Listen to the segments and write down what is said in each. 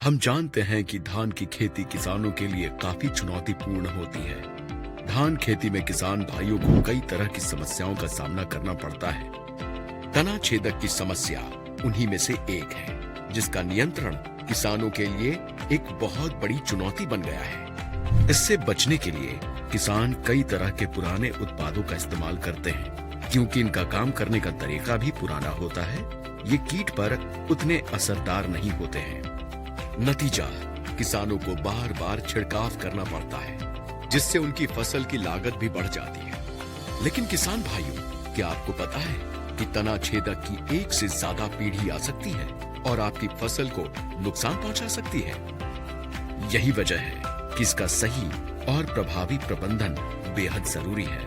हम जानते हैं कि धान की खेती किसानों के लिए काफी चुनौतीपूर्ण होती है। धान खेती में किसान भाइयों को कई तरह की समस्याओं का सामना करना पड़ता है। तना छेदक की समस्या उन्हीं में से एक है, जिसका नियंत्रण किसानों के लिए एक बहुत बड़ी चुनौती बन गया है। इससे बचने के लिए किसान कई तरह के पुराने उत्पादों का इस्तेमाल करते हैं, क्योंकि इनका काम करने का तरीका भी पुराना होता है। ये कीट पर उतने असरदार नहीं होते हैं। नतीजा, किसानों को बार बार छिड़काव करना पड़ता है, जिससे उनकी फसल की लागत भी बढ़ जाती है। लेकिन किसान भाइयों, क्या आपको पता है कि तना छेदक की एक से ज्यादा पीढ़ी आ सकती है और आपकी फसल को नुकसान पहुंचा सकती है? यही वजह है कि इसका सही और प्रभावी प्रबंधन बेहद जरूरी है।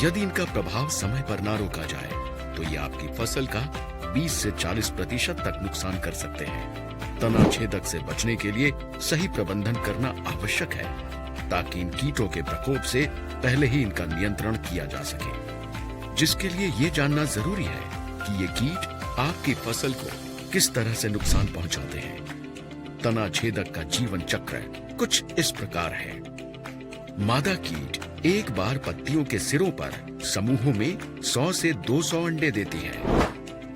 यदि इनका प्रभाव समय पर ना रोका जाए तो ये आपकी फसल का 20 से 40% तक नुकसान कर सकते हैं। तना छेदक से बचने के लिए सही प्रबंधन करना आवश्यक है, ताकि इन कीटों के प्रकोप से पहले ही इनका नियंत्रण किया जा सके। जिसके लिए ये जानना जरूरी है कि ये कीट आपकी फसल को किस तरह से नुकसान पहुंचाते हैं। तना छेदक का जीवन चक्र कुछ इस प्रकार है। मादा कीट एक बार पत्तियों के सिरों पर समूहों में 100 से 200 अंडे देती है।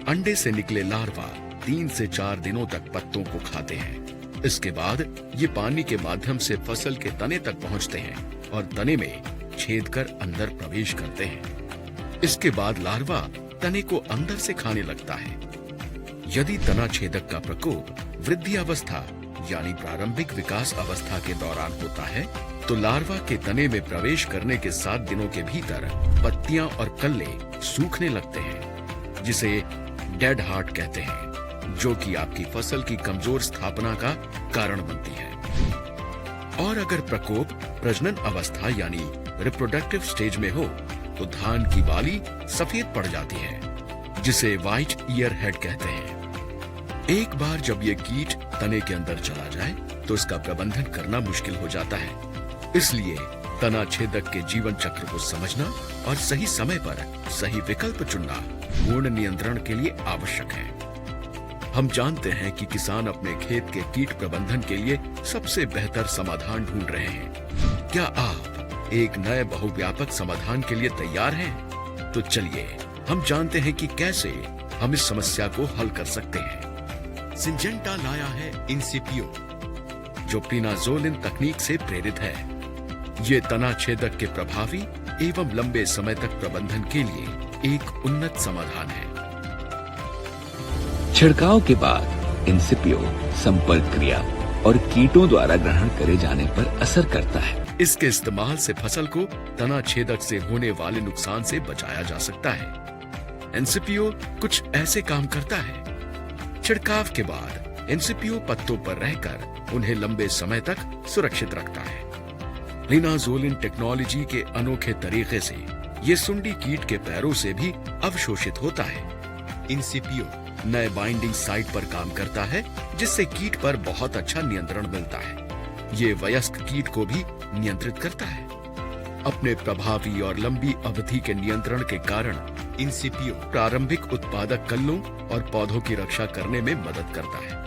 अंडे से निकले लार्वा 3 से 4 दिनों तक पत्तों को खाते हैं। इसके बाद ये पानी के माध्यम से फसल के तने तक पहुंचते हैं और तने में छेद कर अंदर प्रवेश करते हैं। इसके बाद लार्वा तने को अंदर से खाने लगता है। यदि तना छेदक का प्रकोप वृद्धि अवस्था यानी प्रारंभिक विकास अवस्था के दौरान होता है, तो लार्वा के तने में प्रवेश करने के 7 दिनों के भीतर पत्तियां और कल्ले सूखने लगते हैं, जिसे डेड हार्ट कहते हैं, जो कि आपकी फसल की कमजोर स्थापना का कारण बनती है। और अगर प्रकोप प्रजनन अवस्था यानी रिप्रोडक्टिव स्टेज में हो, तो धान की बाली सफेद पड़ जाती है, जिसे व्हाइट ईयर हेड कहते हैं। एक बार जब ये कीट तने के अंदर चला जाए, तो इसका प्रबंधन करना मुश्किल हो जाता है। इसलिए तना छेदक के जीवन चक्र को समझना और सही समय पर सही विकल्प चुनना पूर्ण नियंत्रण के लिए आवश्यक है। हम जानते हैं कि किसान अपने खेत के कीट प्रबंधन के लिए सबसे बेहतर समाधान ढूंढ रहे हैं। क्या आप एक नए बहुव्यापक समाधान के लिए तैयार हैं? तो चलिए हम जानते हैं कि कैसे हम इस समस्या को हल कर सकते हैं। सिंजेंटा लाया है इनसिपियो, जो प्रीनाजोलिन तकनीक से प्रेरित है। ये तना छेदक के प्रभावी एवं लंबे समय तक प्रबंधन के लिए एक उन्नत समाधान है। छिड़काव के बाद इनसिपियो संपर्क क्रिया और कीटों द्वारा ग्रहण करे जाने पर असर करता है। इसके इस्तेमाल से फसल को तना छेदक से होने वाले नुकसान से बचाया जा सकता है। इनसिपियो कुछ ऐसे काम करता है। छिड़काव के बाद इनसिपियो पत्तों पर रहकर उन्हें लंबे समय तक सुरक्षित रखता है। प्रीनाजोलिन टेक्नोलॉजी के अनोखे तरीके से ये सुंडी कीट के पैरों से भी अवशोषित होता है। इनसिपियो नए बाइंडिंग साइट पर काम करता है, जिससे कीट पर बहुत अच्छा नियंत्रण मिलता है। ये वयस्क कीट को भी नियंत्रित करता है। अपने प्रभावी और लंबी अवधि के नियंत्रण के कारण इनसिपियो प्रारंभिक उत्पादक कल्लों और पौधों की रक्षा करने में मदद करता है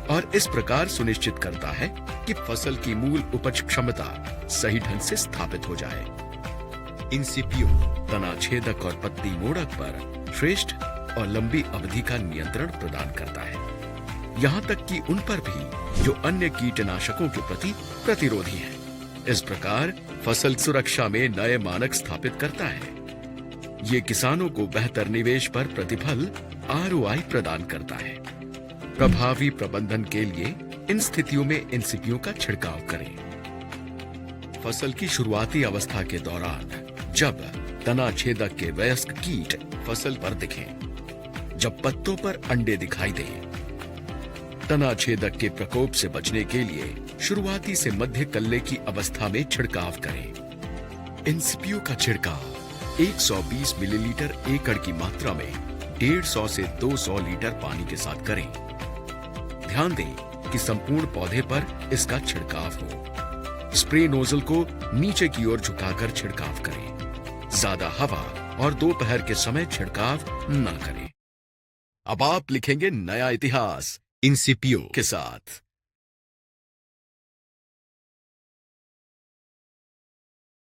और इस प्रकार सुनिश्चित करता है कि फसल की मूल उपज क्षमता सही ढंग से स्थापित हो जाए। इनसिपियो तना छेदक और पत्ती मोड़क पर श्रेष्ठ और लंबी अवधि का नियंत्रण प्रदान करता है, यहाँ तक कि उन पर भी जो अन्य कीटनाशकों के प्रति प्रतिरोधी हैं। इस प्रकार फसल सुरक्षा में नए मानक स्थापित करता है। ये किसानों को बेहतर निवेश पर प्रतिफल ROI प्रदान करता है। प्रभावी प्रबंधन के लिए इन स्थितियों में इनसिपियो का छिड़काव करें। फसल की शुरुआती अवस्था के दौरान जब तना छेदक के वयस्क कीट फसल पर दिखें, जब पत्तों पर अंडे दिखाई दें, तना छेदक के प्रकोप से बचने के लिए शुरुआती से मध्य कल्ले की अवस्था में छिड़काव करें। इनसिपियो का छिड़काव 120 मिलीलीटर एकड़ की मात्रा में 150 से 200 लीटर पानी के साथ करें। ध्यान दें कि संपूर्ण पौधे पर इसका छिड़काव हो। स्प्रे नोजल को नीचे की ओर झुकाकर छिड़काव करें। ज्यादा हवा और दोपहर के समय छिड़काव न करें। अब आप लिखेंगे नया इतिहास इनसिपियो के साथ।